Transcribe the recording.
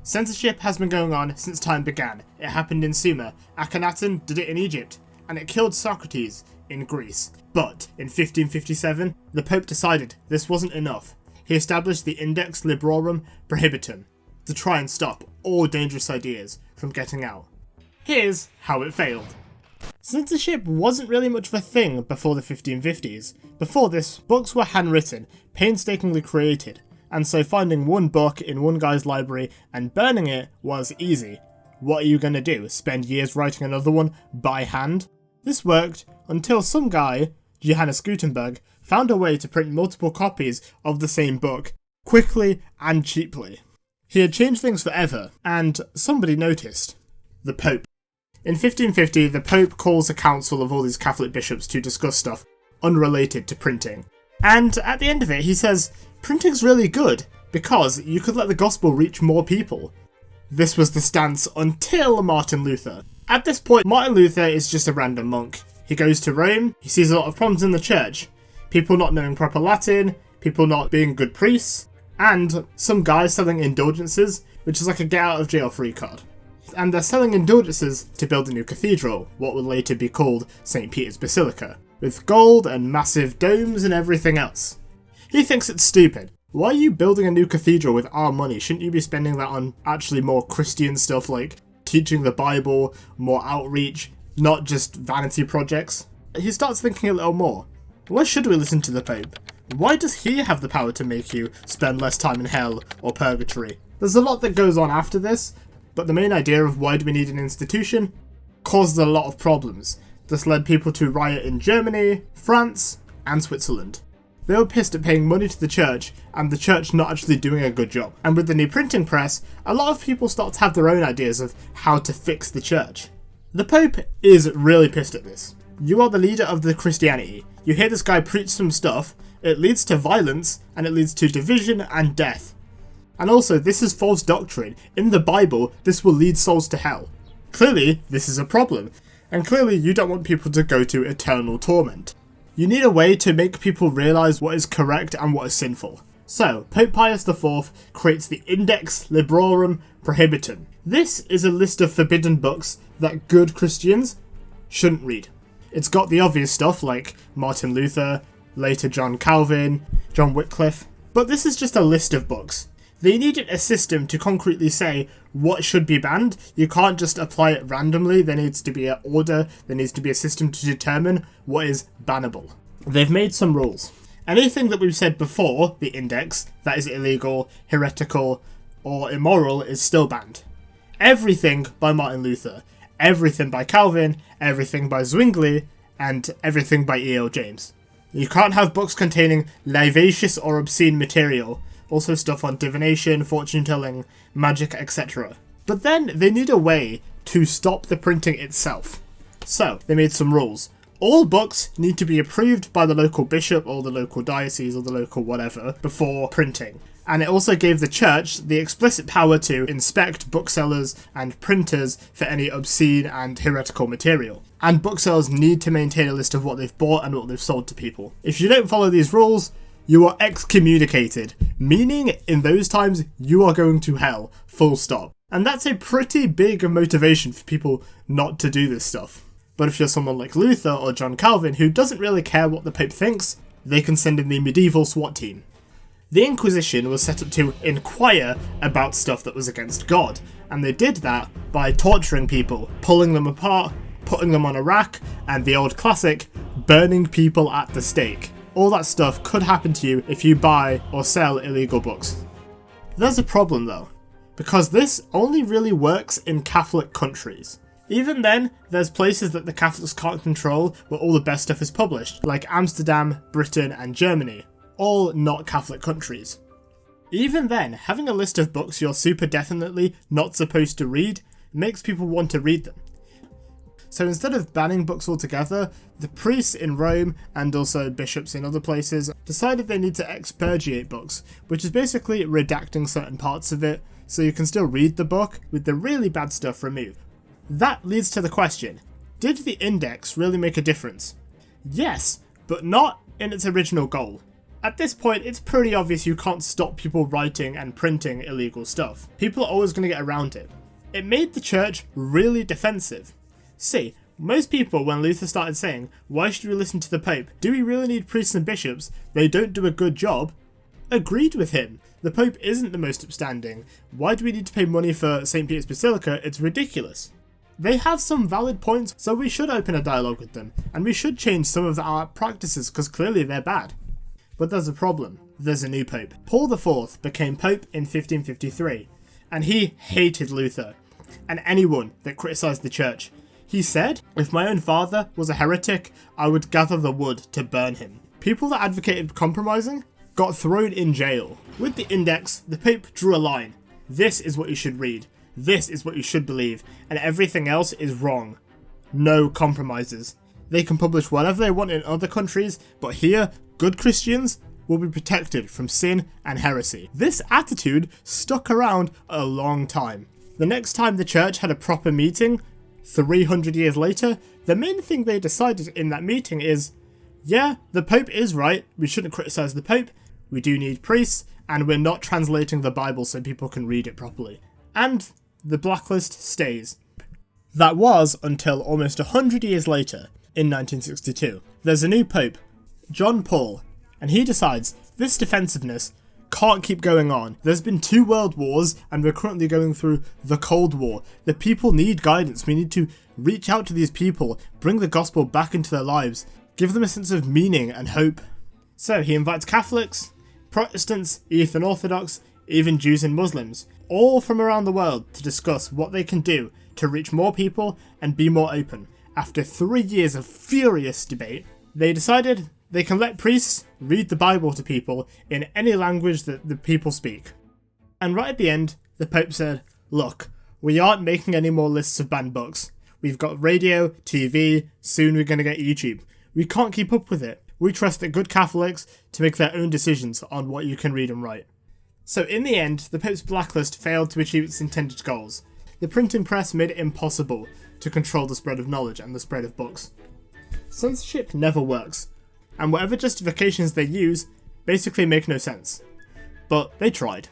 Censorship has been going on since time began. It happened in Sumer, Akhenaten did it in Egypt, and it killed Socrates in Greece. But in 1557, the Pope decided this wasn't enough. He established the Index Librorum Prohibitum to try and stop all dangerous ideas from getting out. Here's how it failed. Censorship wasn't really much of a thing before the 1550s. Before this, books were handwritten, painstakingly created, and so finding one book in one guy's library and burning it was easy. What are you going to do, spend years writing another one by hand? This worked until some guy, Johannes Gutenberg, found a way to print multiple copies of the same book, quickly and cheaply. He had changed things forever, and somebody noticed. The Pope. In 1550, the Pope calls a council of all these Catholic bishops to discuss stuff unrelated to printing. And at the end of it, he says, printing's really good, because you could let the gospel reach more people. This was the stance until Martin Luther. At this point, Martin Luther is just a random monk. He goes to Rome, he sees a lot of problems in the church. People not knowing proper Latin, people not being good priests, and some guys selling indulgences, which is like a get out of jail free card. And they're selling indulgences to build a new cathedral, what would later be called St. Peter's Basilica, with gold and massive domes and everything else. He thinks it's stupid. Why are you building a new cathedral with our money? Shouldn't you be spending that on actually more Christian stuff like teaching the Bible, more outreach, not just vanity projects? He starts thinking a little more. Why should we listen to the Pope? Why does he have the power to make you spend less time in hell or purgatory? There's a lot that goes on after this, but the main idea of why do we need an institution caused a lot of problems. This led people to riot in Germany, France, and Switzerland. They were pissed at paying money to the church, and the church not actually doing a good job. And with the new printing press, a lot of people start to have their own ideas of how to fix the church. The Pope is really pissed at this. You are the leader of the Christianity. You hear this guy preach some stuff, it leads to violence, and it leads to division and death. And also, this is false doctrine. In the Bible, this will lead souls to hell. Clearly, this is a problem. And clearly, you don't want people to go to eternal torment. You need a way to make people realise what is correct and what is sinful. So, Pope Pius IV creates the Index Librorum Prohibitum. This is a list of forbidden books that good Christians shouldn't read. It's got the obvious stuff like Martin Luther, later John Calvin, John Wycliffe, but this is just a list of books. They needed a system to concretely say what should be banned. You can't just apply it randomly. There needs to be an order. There needs to be a system to determine what is bannable. They've made some rules. Anything that we've said before the index that is illegal, heretical, or immoral is still banned. Everything by Martin Luther, everything by Calvin, everything by Zwingli, and everything by E.L. James. You can't have books containing lascivious or obscene material. Also stuff on divination, fortune-telling, magic, etc. But then they need a way to stop the printing itself. So, they made some rules. All books need to be approved by the local bishop or the local diocese or the local whatever before printing. And it also gave the church the explicit power to inspect booksellers and printers for any obscene and heretical material. And booksellers need to maintain a list of what they've bought and what they've sold to people. If you don't follow these rules, you are excommunicated, meaning in those times you are going to hell, full stop. And that's a pretty big motivation for people not to do this stuff. But if you're someone like Luther or John Calvin who doesn't really care what the Pope thinks, they can send in the medieval SWAT team. The Inquisition was set up to inquire about stuff that was against God, and they did that by torturing people, pulling them apart, putting them on a rack, and the old classic, burning people at the stake. All that stuff could happen to you if you buy or sell illegal books. There's a problem though, because this only really works in Catholic countries. Even then, there's places that the Catholics can't control where all the best stuff is published, like Amsterdam, Britain, and Germany. All not Catholic countries. Even then, having a list of books you're super definitely not supposed to read makes people want to read them. So instead of banning books altogether, the priests in Rome and also bishops in other places decided they need to expurgate books, which is basically redacting certain parts of it so you can still read the book with the really bad stuff removed. That leads to the question, did the index really make a difference? Yes, but not in its original goal. At this point, it's pretty obvious you can't stop people writing and printing illegal stuff. People are always going to get around it. It made the church really defensive. See, most people, when Luther started saying, why should we listen to the Pope? Do we really need priests and bishops? They don't do a good job. Agreed with him. The Pope isn't the most upstanding. Why do we need to pay money for St. Peter's Basilica? It's ridiculous. They have some valid points, so we should open a dialogue with them, and we should change some of our practices because clearly they're bad. But there's a problem. There's a new Pope. Paul IV became Pope in 1553, and he hated Luther and anyone that criticised the church. He said, if my own father was a heretic, I would gather the wood to burn him. People that advocated compromising got thrown in jail. With the Index, the Pope drew a line. This is what you should read. This is what you should believe, and everything else is wrong. No compromises. They can publish whatever they want in other countries, but here, good Christians will be protected from sin and heresy. This attitude stuck around a long time. The next time the church had a proper meeting, 300 years later, the main thing they decided in that meeting is, yeah, the Pope is right, we shouldn't criticise the Pope, we do need priests, and we're not translating the Bible so people can read it properly. And the Blacklist stays. That was until almost 100 years later, in 1962. There's a new Pope, John Paul, and he decides this defensiveness can't keep going on. There's been 2 world wars and we're currently going through the Cold War. The people need guidance. We need to reach out to these people, bring the gospel back into their lives, give them a sense of meaning and hope. So he invites Catholics, Protestants, Eastern Orthodox, even Jews and Muslims, all from around the world to discuss what they can do to reach more people and be more open. After 3 years of furious debate, they decided they can let priests read the Bible to people in any language that the people speak. And right at the end, the Pope said, look, we aren't making any more lists of banned books. We've got radio, TV, soon we're going to get YouTube. We can't keep up with it. We trust the good Catholics to make their own decisions on what you can read and write. So in the end, the Pope's blacklist failed to achieve its intended goals. The printing press made it impossible to control the spread of knowledge and the spread of books. Censorship never works, and whatever justifications they use basically make no sense. But they tried.